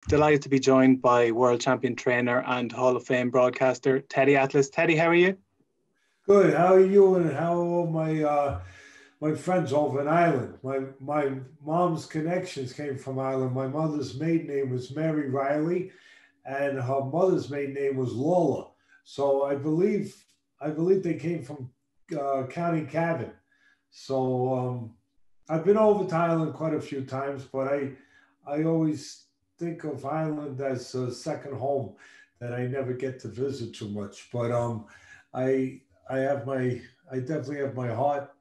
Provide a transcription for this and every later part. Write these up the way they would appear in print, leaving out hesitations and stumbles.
Delighted to be joined by world champion trainer and Hall of Fame broadcaster, Teddy Atlas. Teddy, how are you? Good. How are you? And how are all my friends over in Ireland? My mom's connections came from Ireland. My mother's maiden name was Mary Riley, and her mother's maiden name was Lola. So I believe they came from County Cavan. So I've been over to Ireland quite a few times, but I always think of Ireland as a second home that I never get to visit too much. But I I have my I definitely have my heart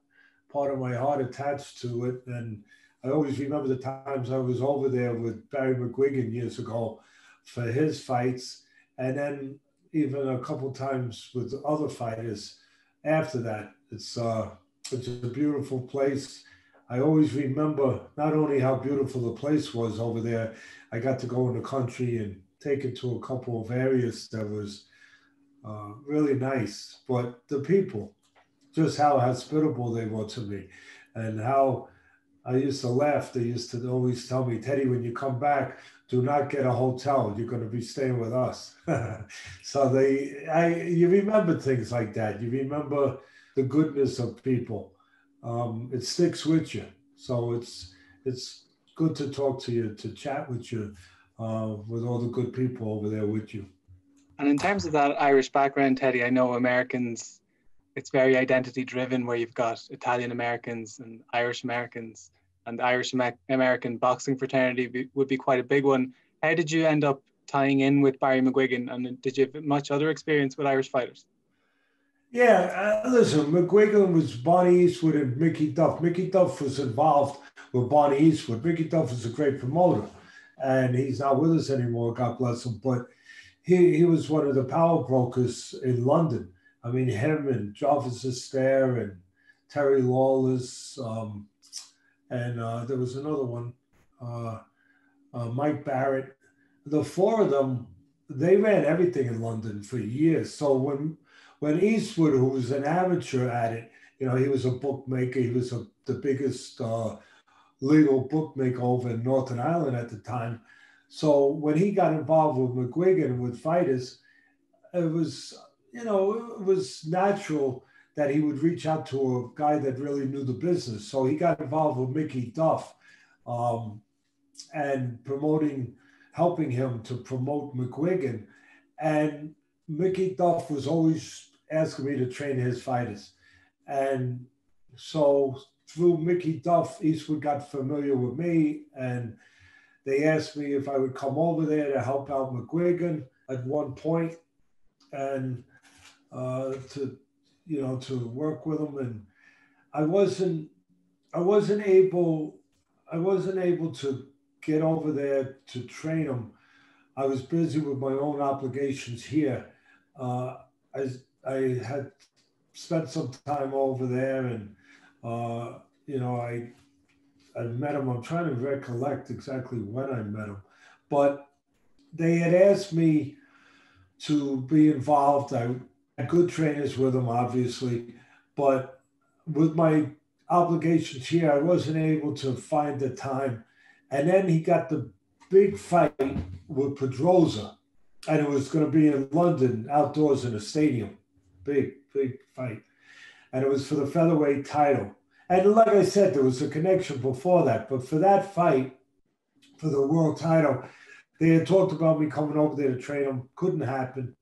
part of my heart attached to it, and I always remember the times I was over there with Barry McGuigan years ago for his fights, and then even a couple times with other fighters after that. It's a beautiful place. I always remember not only how beautiful the place was over there, I got to go in the country and take it to a couple of areas that was really nice. But the people, just how hospitable they were to me, and how I used to laugh. They used to always tell me, Teddy, when you come back, do not get a hotel. You're going to be staying with us. So you remember things like that. You remember the goodness of people. It sticks with you. So it's good to talk to you, to chat with you, with all the good people over there with you. And in terms of that Irish background, Teddy, I know Americans, it's very identity driven, where you've got Italian Americans and Irish Americans, and the Irish American boxing fraternity would be quite a big one. How did you end up tying in with Barry McGuigan, and did you have much other experience with Irish fighters? Yeah, listen, McGuigan was Bonnie Eastwood and Mickey Duff. Mickey Duff was involved with Bonnie Eastwood. Mickey Duff was a great promoter, and he's not with us anymore, God bless him. But he was one of the power brokers in London. I mean, him and Jarvis Astaire and Terry Lawless, and there was another one, uh, Mike Barrett. The four of them, they ran everything in London for years. So when Eastwood, who was an amateur at it, he was a bookmaker. He was the biggest legal bookmaker over in Northern Ireland at the time. So when he got involved with McGuigan with fighters, it was it was natural that he would reach out to a guy that really knew the business. So he got involved with Mickey Duff, um, and helping him to promote McGuigan. And Mickey Duff was always asking me to train his fighters. And so through Mickey Duff, Eastwood got familiar with me, and they asked me if I would come over there to help out McGuigan at one point, and to to work with him. And I wasn't I wasn't able I wasn't able to get over there to train him. I was busy with my own obligations here. Uh, I I had spent some time over there, and uh, you know I met him. I'm trying to recollect exactly when I met him, but they had asked me to be involved. I had good trainers with him, obviously, but with my obligations here, I wasn't able to find the time. And then he got the big fight with Pedroza, and it was going to be in London, outdoors in a stadium. Big, big fight. And it was for the featherweight title. And like I said, there was a connection before that. But for that fight, for the world title, they had talked about me coming over there to train him. Couldn't happen.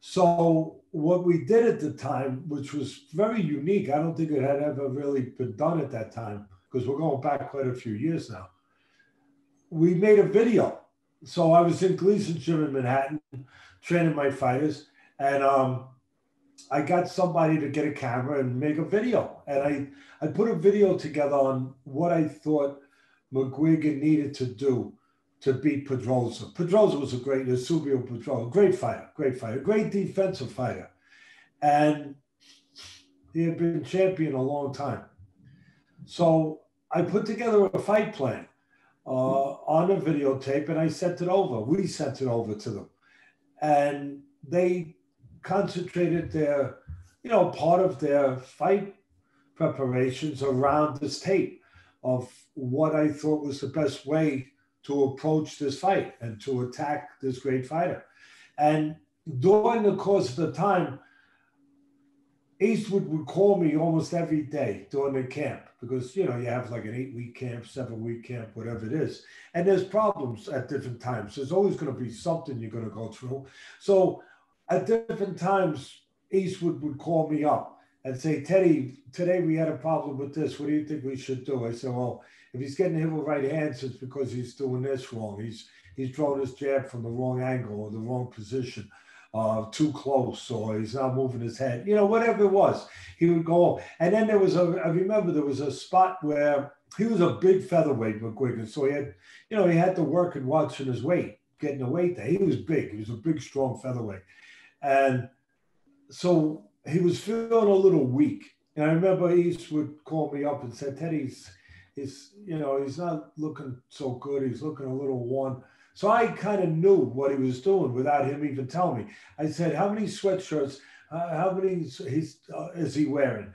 So what we did at the time, which was very unique, I don't think it had ever really been done at that time, because we're going back quite a few years now. We made a video. So I was in Gleason's gym in Manhattan training my fighters, and I got somebody to get a camera and make a video. And I put a video together on what I thought McGuigan needed to do to beat Pedroza. Pedroza was a great, Subio Pedroza, great fighter, great defensive fighter. And he had been champion a long time. So I put together a fight plan on a videotape, and I sent it over. We sent it over to them. And they concentrated part of their fight preparations around this tape of what I thought was the best way to approach this fight and to attack this great fighter. And during the course of the time, Eastwood would call me almost every day during the camp because, you have like an 8-week camp, 7-week camp, whatever it is. And there's problems at different times. There's always going to be something you're going to go through. So at different times, Eastwood would call me up and say, Teddy, today we had a problem with this. What do you think we should do? I said, well, if he's getting hit with right hands, it's because he's doing this wrong. He's throwing his jab from the wrong angle or the wrong position. Too close, or he's not moving his head, whatever it was, he would go. And then I remember there was a spot where he was a big featherweight, McGuigan. So he had to work and watching his weight, getting the weight there. He was big. He was a big, strong featherweight. And so he was feeling a little weak. And I remember East would call me up and said, Teddy's, he's not looking so good. He's looking a little worn. So I kind of knew what he was doing without him even telling me. I said, how many sweatshirts, how many is he wearing,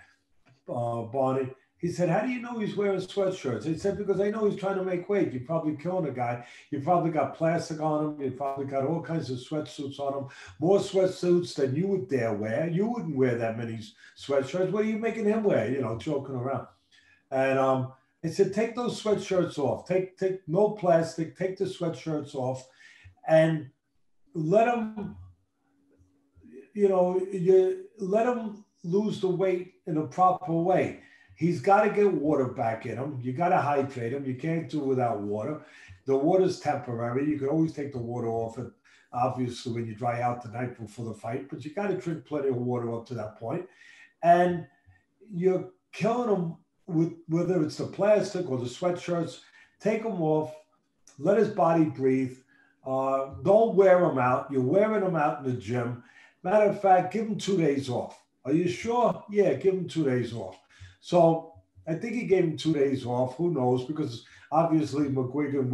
Barney? He said, how do you know he's wearing sweatshirts? He said, because I know he's trying to make weight. You're probably killing a guy. You probably got plastic on him. You probably got all kinds of sweatsuits on him, more sweatsuits than you would dare wear. You wouldn't wear that many sweatshirts. What are you making him wear? Joking around. And I said, take those sweatshirts off. Take no plastic. Take the sweatshirts off, and let him, let him lose the weight in a proper way. He's got to get water back in him. You got to hydrate him. You can't do it without water. The water's temporary. You can always take the water off it, obviously, when you dry out the night before the fight. But you got to drink plenty of water up to that point, and you're killing him. With whether it's the plastic or the sweatshirts, take them off, let his body breathe. Don't wear them out. You're wearing them out in the gym. Matter of fact, give him 2 days off. Are you sure? Yeah, give him 2 days off. So I think he gave him 2 days off. Who knows? Because obviously McGuigan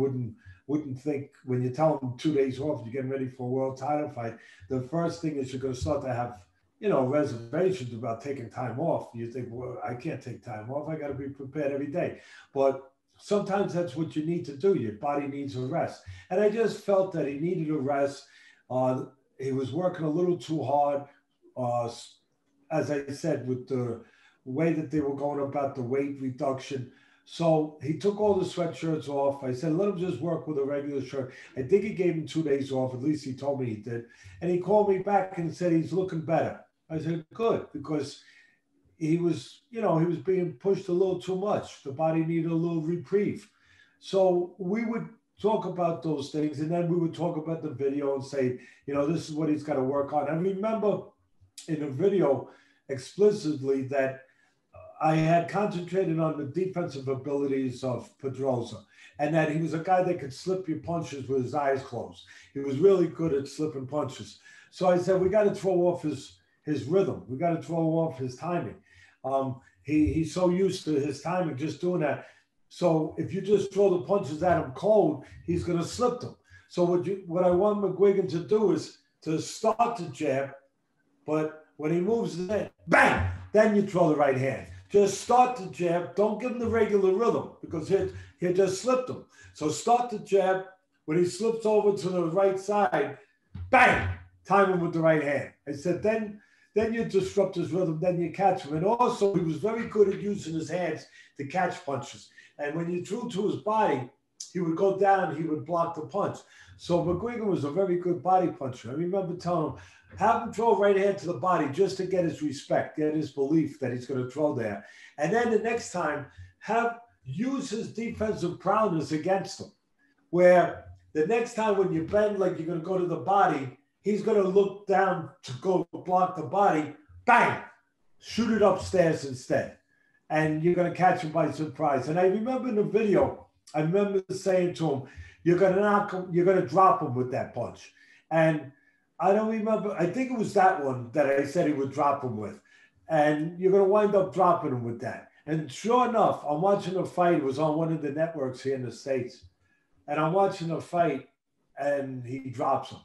wouldn't think when you tell him 2 days off, you're getting ready for a world title fight. The first thing is you're going to start to have reservations about taking time off. You think, well, I can't take time off. I got to be prepared every day. But sometimes that's what you need to do. Your body needs a rest. And I just felt that he needed a rest. He was working a little too hard. As I said, with the way that they were going about the weight reduction. So he took all the sweatshirts off. I said, let him just work with a regular shirt. I think he gave him 2 days off. At least he told me he did. And he called me back and said he's looking better. I said, good, because he was being pushed a little too much. The body needed a little reprieve. So we would talk about those things, and then we would talk about the video and say, this is what he's got to work on. I remember in the video explicitly that I had concentrated on the defensive abilities of Pedrosa, and that he was a guy that could slip your punches with his eyes closed. He was really good at slipping punches. So I said, we got to throw off his rhythm. We got to throw off his timing. He's so used to his timing, just doing that. So if you just throw the punches at him cold, he's going to slip them. So what I want McGuigan to do is to start the jab, but when he moves in, bang, then you throw the right hand. Just start the jab. Don't give him the regular rhythm because he just slipped him. So start the jab. When he slips over to the right side, bang, time him with the right hand. I said, then you disrupt his rhythm, then you catch him. And also, he was very good at using his hands to catch punches. And when you threw to his body, he would go down, he would block the punch. So McGuigan was a very good body puncher. I remember telling him, have him throw right hand to the body just to get his respect, get his belief that he's going to throw there. And then the next time, use his defensive prowess against him, where the next time when you bend like you're going to go to the body, he's going to look down to go block the body, bang, shoot it upstairs instead. And you're going to catch him by surprise. And I remember in the video, I remember saying to him, you're going to knock him, you're going to drop him with that punch. And I don't remember, I think it was that one that I said he would drop him with. And you're going to wind up dropping him with that. And sure enough, I'm watching a fight. It was on one of the networks here in the States. And I'm watching a fight and he drops him.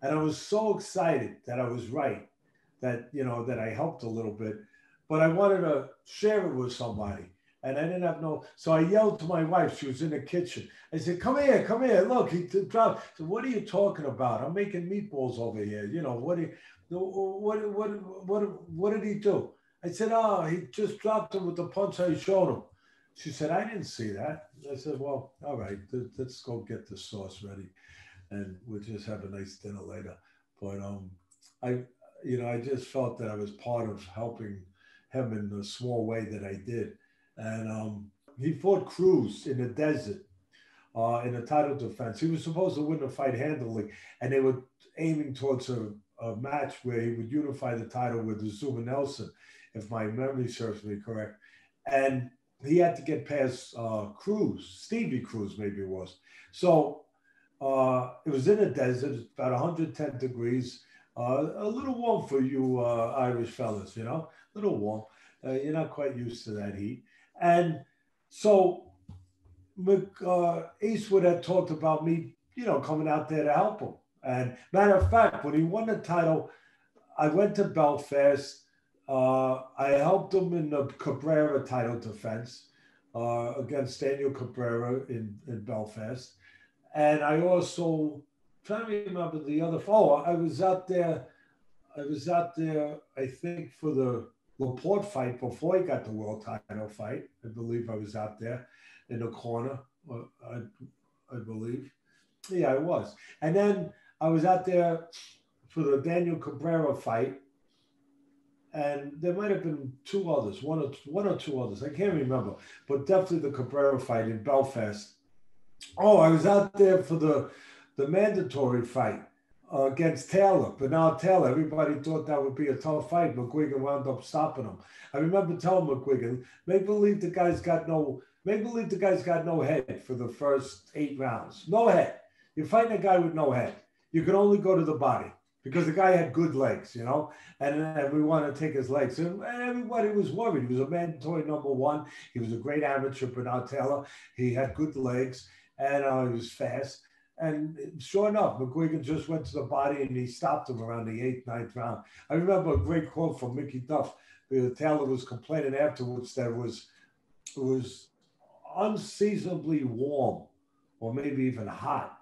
And I was so excited that I was right, that, that I helped a little bit. But I wanted to share it with somebody. And I didn't have no, so I yelled to my wife. She was in the kitchen. I said, come here, look, he dropped. I said, what are you talking about? I'm making meatballs over here. You know, what did he do? I said, oh, he just dropped him with the punch I showed him. She said, I didn't see that. I said, well, all right, let's go get the sauce ready and we'll just have a nice dinner later. But I, I just felt that I was part of helping him in the small way that I did. And he fought Cruz in the desert in a title defense. He was supposed to win the fight handily, and they were aiming towards a match where he would unify the title with Zuma Nelson, if my memory serves me correct. And he had to get past Cruz, Stevie Cruz, maybe it was. So it was in a desert, about 110 degrees, a little warm for you Irish fellas, a little warm. You're not quite used to that heat. And so Eastwood had talked about me, coming out there to help him. And matter of fact, when he won the title, I went to Belfast. I helped him in the Cabrera title defense against Daniel Cabrera in Belfast. And I also, trying to remember the other, I was out there. I think, for the Laporte fight before he got the world title fight. I believe I was out there in the corner. I believe. Yeah, I was. And then I was out there for the Daniel Cabrera fight. And there might have been two others, one or two others. I can't remember. But definitely the Cabrera fight in Belfast. Oh, I was out there for the mandatory fight against Taylor. Bernard Taylor. Everybody thought that would be a tough fight. McGuigan wound up stopping him. I remember telling McGuigan, make believe the guy's got no head for the first 8 rounds. No head. You're fighting a guy with no head. You can only go to the body because the guy had good legs, and we want to take his legs. And everybody was worried. He was a mandatory #1. He was a great amateur, Bernard Taylor. He had good legs, and he was fast. And sure enough, McGuigan just went to the body and he stopped him around the 8th, 9th round. I remember a great quote from Mickey Duff. Taylor was complaining afterwards that it was unseasonably warm or maybe even hot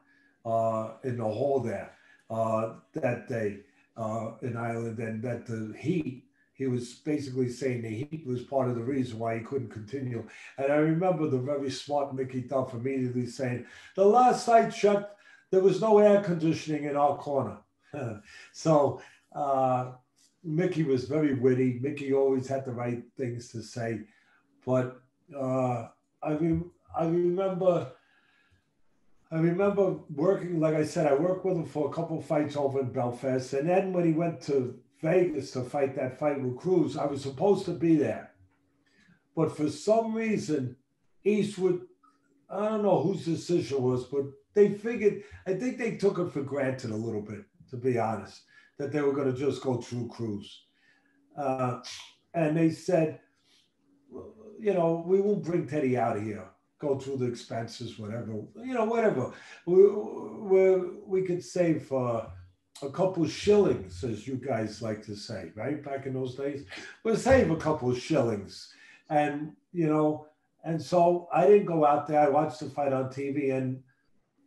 in the hall there that day in Ireland, and that the heat, he was basically saying the heat was part of the reason why he couldn't continue. And I remember the very smart Mickey Duff immediately saying, the last I checked, there was no air conditioning in our corner. So Mickey was very witty. Mickey always had the right things to say. But I remember working, like I said, I worked with him for a couple of fights over in Belfast. And then when he went to Vegas to fight that fight with Cruz, I was supposed to be there. But for some reason, Eastwood, I don't know whose decision was, but they figured, I think they took it for granted a little bit, to be honest, that they were going to just go through Cruz. And they said, we won't bring Teddy out here, go through the expenses, whatever, whatever. We could save a couple shillings, as you guys like to say, right? Back in those days, we'll save a couple shillings. And, and so I didn't go out there. I watched the fight on TV, and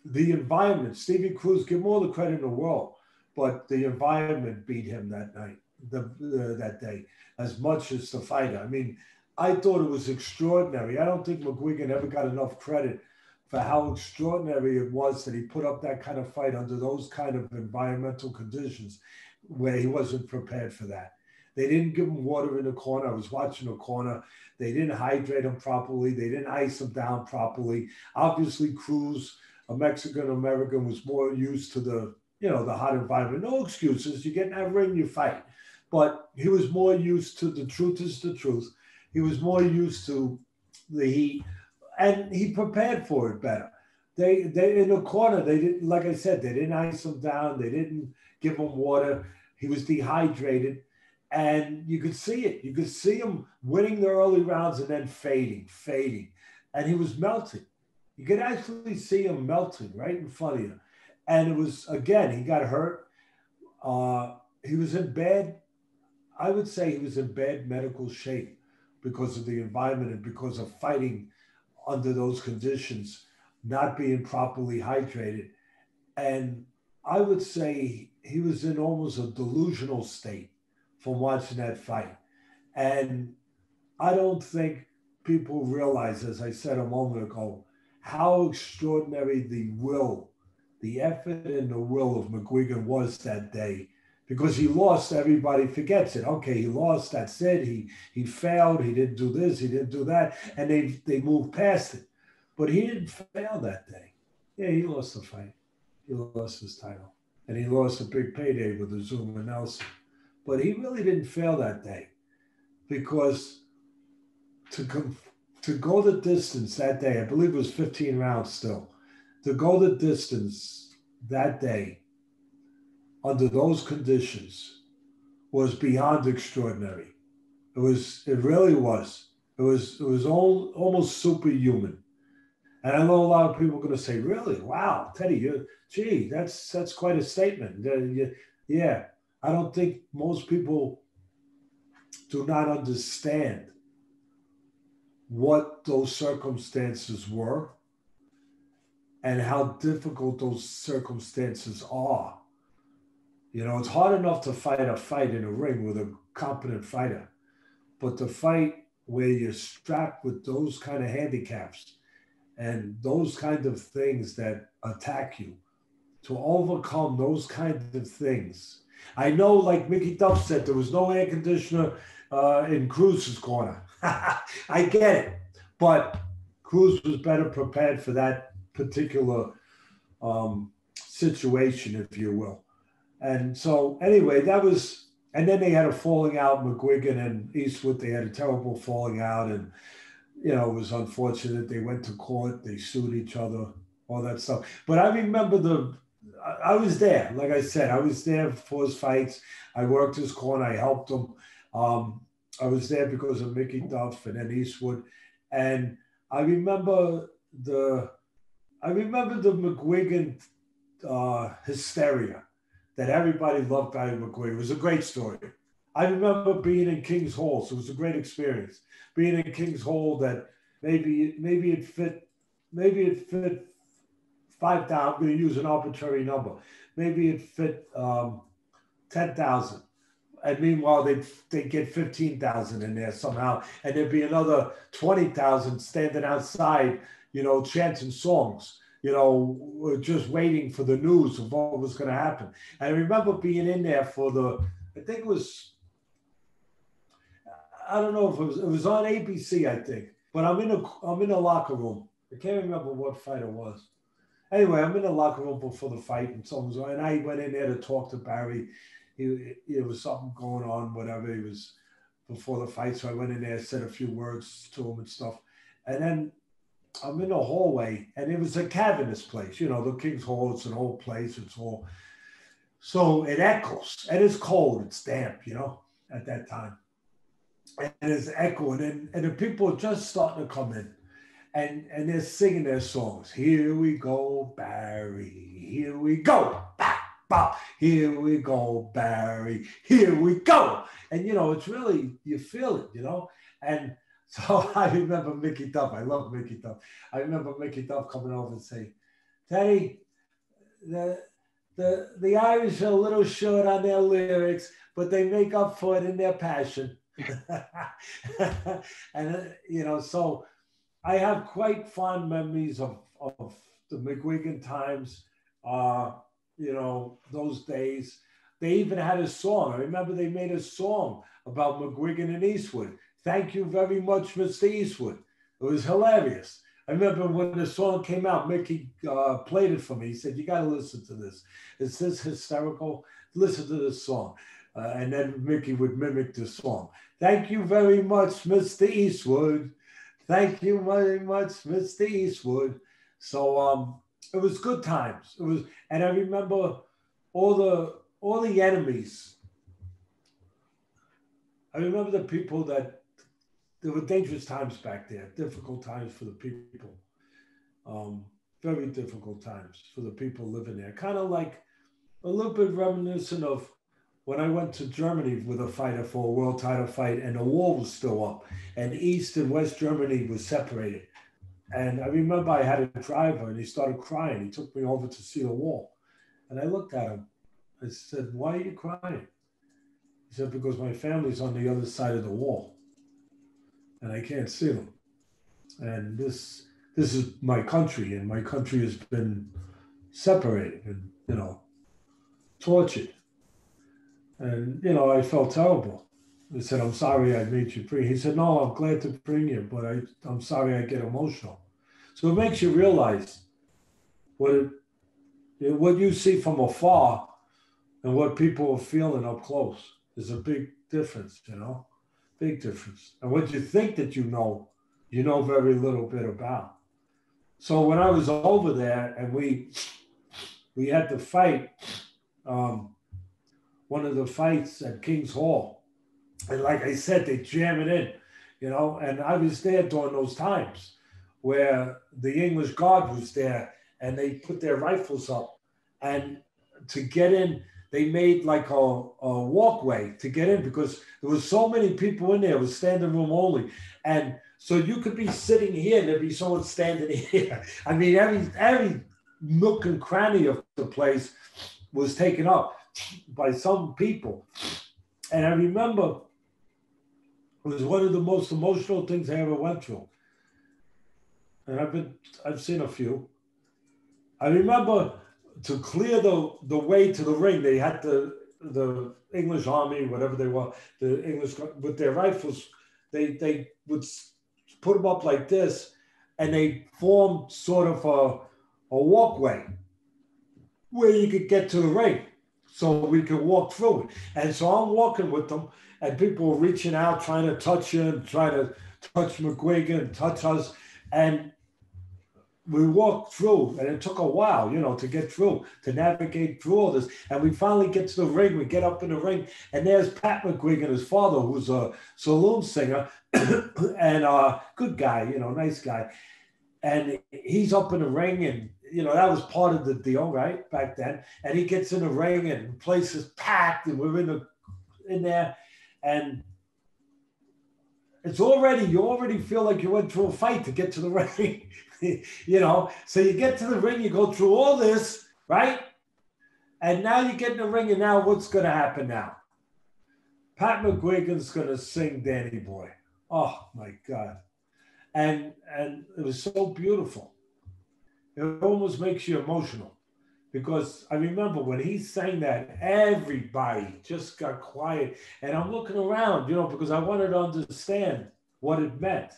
the environment, Stevie Cruz, give him all the credit in the world, but the environment beat him that night, that day, as much as the fighter. I mean, I thought it was extraordinary. I don't think McGuigan ever got enough credit for how extraordinary it was that he put up that kind of fight under those kind of environmental conditions where he wasn't prepared for that. They didn't give him water in the corner. I was watching the corner. They didn't hydrate him properly. They didn't ice him down properly. Obviously, Cruz, a Mexican-American, was more used to the hot environment. No excuses. You get in that ring, you fight. But he was more used to, the truth is the truth. He was more used to the heat, and he prepared for it better. They in the corner, they didn't, like I said, they didn't ice him down. They didn't give him water. He was dehydrated, and you could see it. You could see him winning the early rounds and then fading, and he was melting. You could actually see him melting right in front of you. And it was, again, he got hurt. He was in bad, I would say he was in bad medical shape because of the environment and because of fighting under those conditions, not being properly hydrated. And I would say he was in almost a delusional state from watching that fight. And I don't think people realize, as I said a moment ago, how extraordinary the effort and the will of McGuigan was that day. Because he lost, everybody forgets it. Okay, he lost. That's it. He failed. He didn't do this. He didn't do that, and they moved past it. But he didn't fail that day. Yeah, he lost the fight. He lost his title, and he lost a big payday with the Zuma Nelson. But he really didn't fail that day because to come to go the distance that day, I believe it was 15 rounds still, to go the distance that day under those conditions was beyond extraordinary. It really was. It was almost superhuman. And I know a lot of people are going to say, really? Wow, Teddy, gee, that's quite a statement. Yeah, I don't think most people do not understand what those circumstances were and how difficult those circumstances are. You know, it's hard enough to fight a fight in a ring with a competent fighter, but to fight where you're strapped with those kind of handicaps and those kind of things that attack you, to overcome those kind of things. I know, like Mickey Duff said, there was no air conditioner in Cruz's corner. I get it, but Cruz was better prepared for that particular situation, if you will. And so, anyway, that was, and then they had a falling out. McGuigan and Eastwood, they had a terrible falling out, and it was unfortunate. They went to court, they sued each other, all that stuff. But I remember I was there. Like I said, I was there for his fights. I worked his corner. I helped him. I was there because of Mickey Duff and then Eastwood. And I remember the McGuigan hysteria that everybody loved Barry McGuigan. It was a great story. I remember being in King's Hall, so it was a great experience. Being in King's Hall, that maybe it fit 5,000. I'm going to use an arbitrary number. Maybe it fit 10,000. And meanwhile, they get 15,000 in there somehow, and there'd be another 20,000 standing outside, chanting songs, just waiting for the news of what was going to happen. And I remember being in there for I think it was, I don't know if it was on ABC, I think, but I'm in a locker room. I can't remember what fight it was. Anyway, I'm in the locker room before the fight, and I went in there to talk to Barry. There was something going on, whatever. He was before the fight, so I went in there, said a few words to him and stuff. And then I'm in the hallway, and it was a cavernous place. The King's Hall, it's an old place. It's all, so it echoes, and it's cold, it's damp, at that time. And it's echoing, and the people are just starting to come in. And they're singing their songs. Here we go, Barry. Here we go. Bah, bah. Here we go, Barry. Here we go. And, it's really, you feel it, And so I remember Mickey Duff. I love Mickey Duff. I remember Mickey Duff coming over and saying, Teddy, the Irish are a little short on their lyrics, but they make up for it in their passion. And, so I have quite fond memories of the McGuigan times, those days. They even had a song. I remember they made a song about McGuigan and Eastwood. Thank you very much, Mr. Eastwood. It was hilarious. I remember when the song came out, Mickey played it for me. He said, you got to listen to this. Is this hysterical? Listen to this song. And then Mickey would mimic the song. Thank you very much, Mr. Eastwood. Thank you very much, Mr. Eastwood. So it was good times. And I remember all the enemies. I remember the people that there were dangerous times back there, difficult times for the people. Very difficult times for the people living there. Kind of like a little bit reminiscent of when I went to Germany with a fighter for a world title fight, and the wall was still up, and East and West Germany was separated. And I remember I had a driver, and he started crying. He took me over to see the wall, and I looked at him. I said, "Why are you crying?" He said, "Because my family's on the other side of the wall, and I can't see them. And this is my country, and my country has been separated and, tortured." And, I felt terrible. I said, "I'm sorry I made you bring." He said, "No, I'm glad to bring you, but I'm sorry I get emotional." So it makes you realize what you see from afar and what people are feeling up close is a big difference, big difference. And what you think that you know very little bit about. So when I was over there and we had to fight, one of the fights at King's Hall, and like I said, they jam it in, and I was there during those times where the English Guard was there, and they put their rifles up, and to get in, they made like a walkway to get in because there was so many people in there. It was standing room only, and so you could be sitting here and there'd be someone standing here. I mean, every nook and cranny of the place was taken up by some people. And I remember it was one of the most emotional things I ever went through. And I've seen a few. I remember to clear the way to the ring, they had the English army, whatever they were, the English with their rifles, they would put them up like this, and they formed sort of a walkway where you could get to the ring so we could walk through it. And so I'm walking with them, and people were reaching out, trying to touch him, trying to touch McGuigan, touch us. And we walked through, and it took a while, to get through, to navigate through all this. And we finally get to the ring. We get up in the ring, and there's Pat McGuigan, his father, who's a saloon singer, and good guy, nice guy. And he's up in the ring, and that was part of the deal, right, back then. And he gets in the ring, and the place is packed, and we're in there, and you already feel like you went through a fight to get to the ring, So you get to the ring, you go through all this, right? And now you get in the ring, and now what's going to happen now? Pat McGuigan's going to sing Danny Boy. Oh, my God. And it was so beautiful. It almost makes you emotional because I remember when he sang that, everybody just got quiet. And I'm looking around, because I wanted to understand what it meant.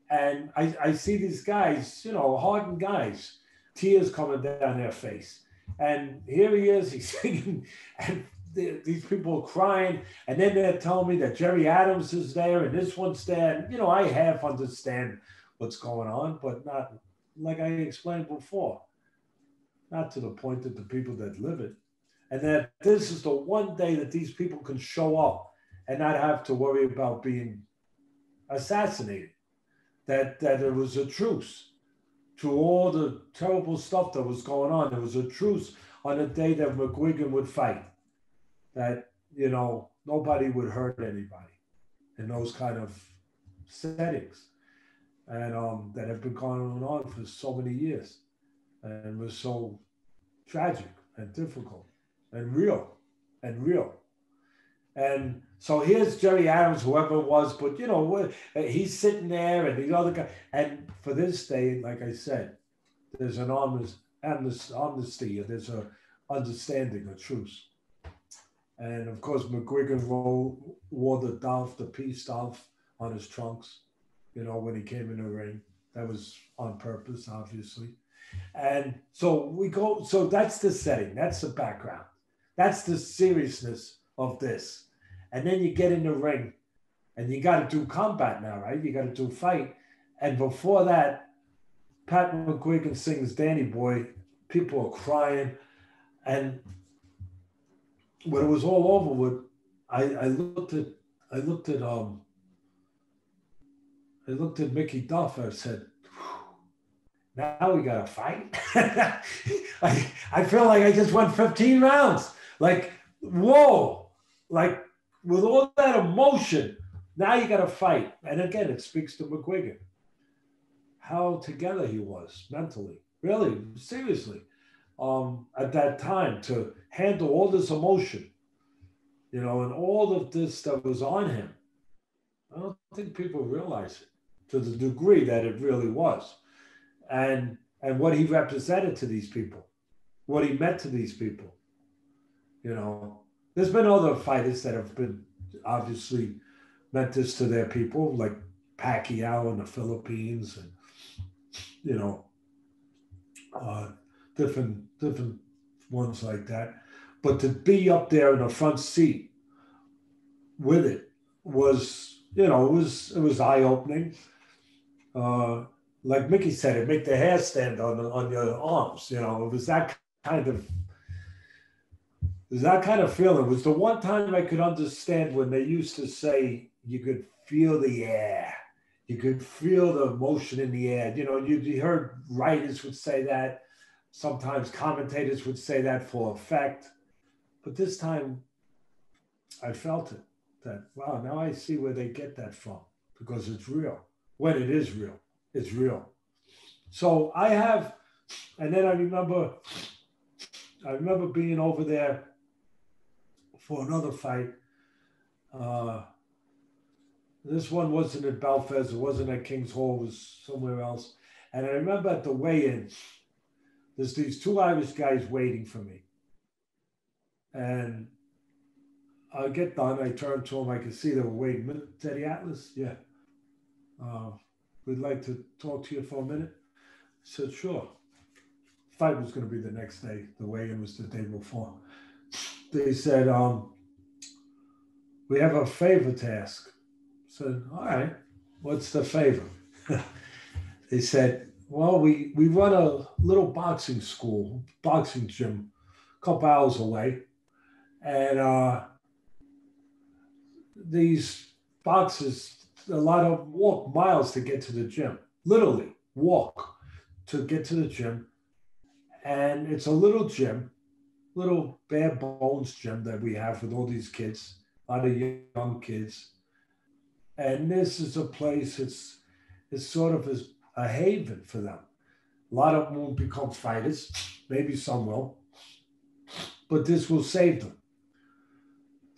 And I see these guys, hardened guys, tears coming down their face. And here he is, he's singing, and these people are crying. And then they're telling me that Jerry Adams is there and this one's there. And, I half understand what's going on, but not like I explained before, not to the point that the people that live it. And that this is the one day that these people can show up and not have to worry about being assassinated. That it was a truce to all the terrible stuff that was going on. There was a truce on the day that McGuigan would fight. That, nobody would hurt anybody in those kind of settings. And that have been going on for so many years. And was so tragic and difficult and real. And so here's Jerry Adams, whoever it was, but he's sitting there and the other guy. And for this day, like I said, there's an amnesty, there's a understanding, a truce. And of course, McGuigan wore the peace staff on his trunks, when he came in the ring. That was on purpose, obviously. And so that's the setting, that's the background, that's the seriousness of this. And then you get in the ring and you got to do combat now, right? You got to do fight. And before that, Pat McGuigan sings Danny Boy. People are crying. And when it was all over with, I looked at Mickey Duff. I said, now we got to fight. I feel like I just went 15 rounds. Like, whoa. like with all that emotion, now you got to fight. And again, it speaks to McGuigan, how together he was mentally, really, seriously, at that time to handle all this emotion, and all of this that was on him. I don't think people realize it to the degree that it really was, and what he represented to these people, what he meant to these people. There's been other fighters that have been obviously meant this to their people, like Pacquiao in the Philippines, and you know, uh, different ones like that. But to be up there in the front seat with it was, it was eye opening. Like Mickey said, it make the hair stand on your arms. It was kind of feeling. It was the one time I could understand when they used to say you could feel the air. You could feel the emotion in the air. You heard writers would say that. Sometimes commentators would say that for effect. But this time I felt it. That, wow, now I see where they get that from, because it's real. When it is real, it's real. So and then I remember being over there for another fight. This one wasn't at Belfast, it wasn't at King's Hall, it was somewhere else. And I remember at the weigh-in, there's these two Irish guys waiting for me. And I get done, I turn to them, I could see they were waiting. Teddy Atlas? Yeah. We'd like to talk to you for a minute. I said, sure. Fight was going to be the next day. The weigh-in was the day before. They said, we have a favor to ask. I said, all right, what's the favor? They said, well, we run a little boxing school, boxing gym, a couple hours away. And these boxers, a lot of walk miles to get to the gym, literally walk to get to the gym. And it's a little gym, little bare bones gym that we have with all these kids, a lot of young kids. And this is a place, it's sort of a haven for them. A lot of them won't become fighters, maybe some will, but this will save them.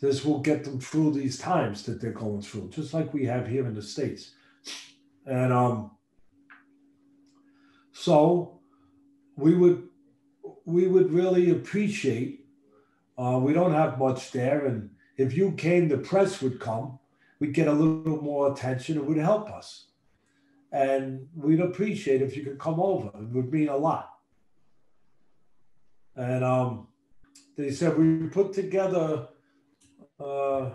This will get them through these times that they're going through, just like we have here in the States. And so we would really appreciate, we don't have much there, and if you came, the press would come, we'd get a little more attention, it would help us. And we'd appreciate if you could come over, it would mean a lot. And they said we put together a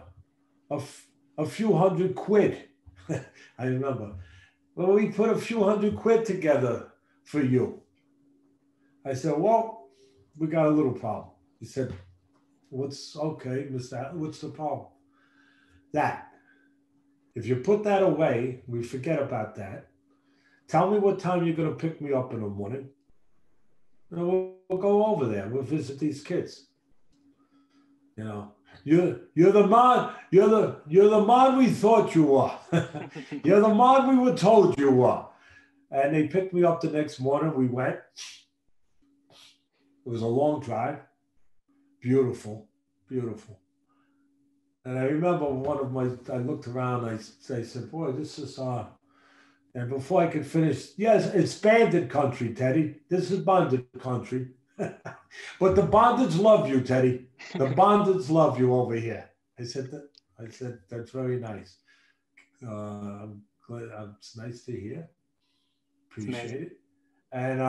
few hundred quid. I remember. Well, we put a few hundred quid together for you. I said, well, we got a little problem. He said, okay, Mr. What's the problem? That. If you put that away, we forget about that. Tell me what time you're going to pick me up in the morning. And we'll go over there. We'll visit these kids. You're the man. You're the man we thought you were. You're the man we were told you were. And they picked me up the next morning. We went. It was a long drive. Beautiful, beautiful. And I remember I looked around. I said, boy, this is and before I could finish, yes, it's bandit country, Teddy. This is bandit country. But the bandits love you, Teddy. The bandits love you over here. I said, that's very nice. I'm glad. It's nice to hear. Appreciate it. And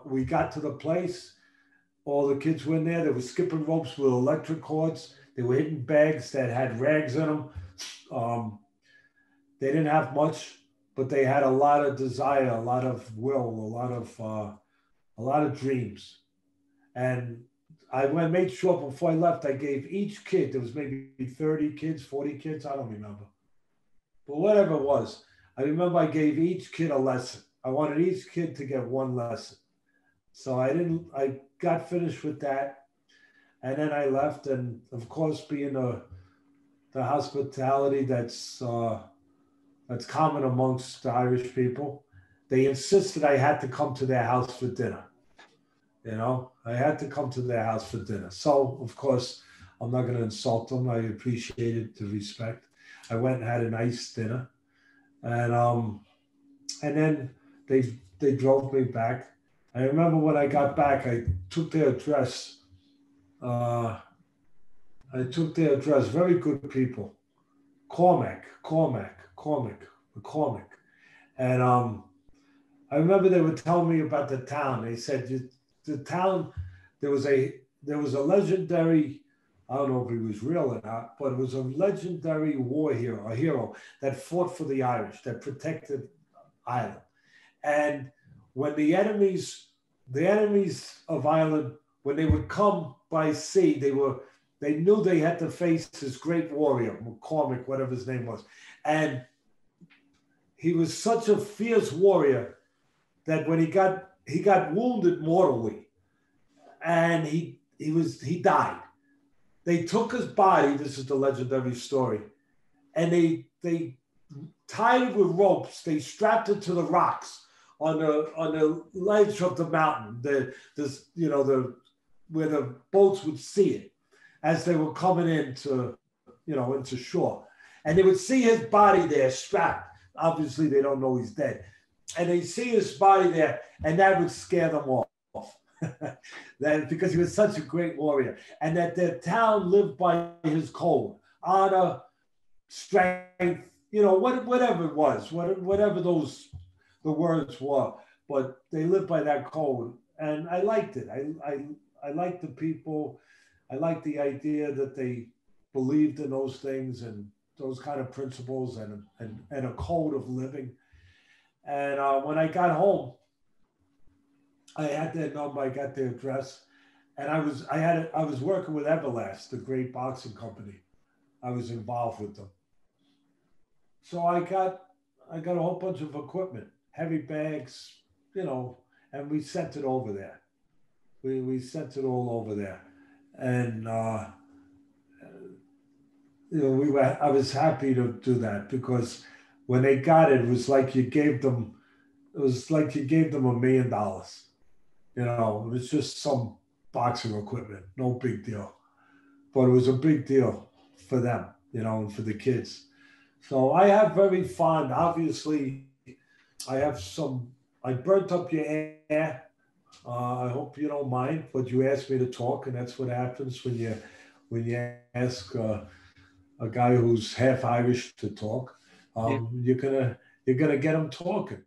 we got to the place. All the kids were in there. They were skipping ropes with electric cords. They were hitting bags that had rags in them. They didn't have much, but they had a lot of desire, a lot of will, a lot of dreams. And I made sure before I left, I gave each kid, there was maybe 30 kids, 40 kids, I don't remember. But whatever it was, I remember I gave each kid a lesson. I wanted each kid to get one lesson. So I got finished with that. And then I left. And of course, being a the hospitality that's common amongst the Irish people. They insisted I had to come to their house for dinner. You know, I had to come to their house for dinner. So, of course, I'm not going to insult them. I appreciated the respect. I went and had a nice dinner, and then they drove me back. I remember when I got back, I took their address. Uh, I took their address. Very good people. McCormick. And I remember they were telling me about the town. They said the town, there was a legendary, I don't know if he was real or not, but it was a legendary war hero, a hero that fought for the Irish, that protected Ireland. And when the enemies of Ireland, when they would come by sea, they knew they had to face this great warrior, McCormick, whatever his name was. And he was such a fierce warrior that when he got wounded mortally, and he died. They took his body, this is the legendary story, and they tied it with ropes, they strapped it to the rocks on the ledge of the mountain, where the boats would see it as they were coming into shore. And they would see his body there strapped. Obviously, they don't know he's dead. And they see his body there, and that would scare them off. Because he was such a great warrior. And that their town lived by his code, honor, strength, whatever it was, whatever the words were. But they lived by that code. And I liked it. I liked the people. I liked the idea that they believed in those things and those kind of principles and a code of living. And when I got home, I had their number, I got their address, and I was working with Everlast, the great boxing company. I was involved with them. So I got a whole bunch of equipment, heavy bags, and we sent it over there. We sent it all over there. And I was happy to do that because when they got it, it was like you gave them $1 million. It was just some boxing equipment, no big deal. But it was a big deal for them, and for the kids. So I have very fond, obviously, I burnt up your air. I hope you don't mind, but you asked me to talk, and that's what happens when you ask a guy who's half Irish to talk. Yeah. You're gonna get him talking.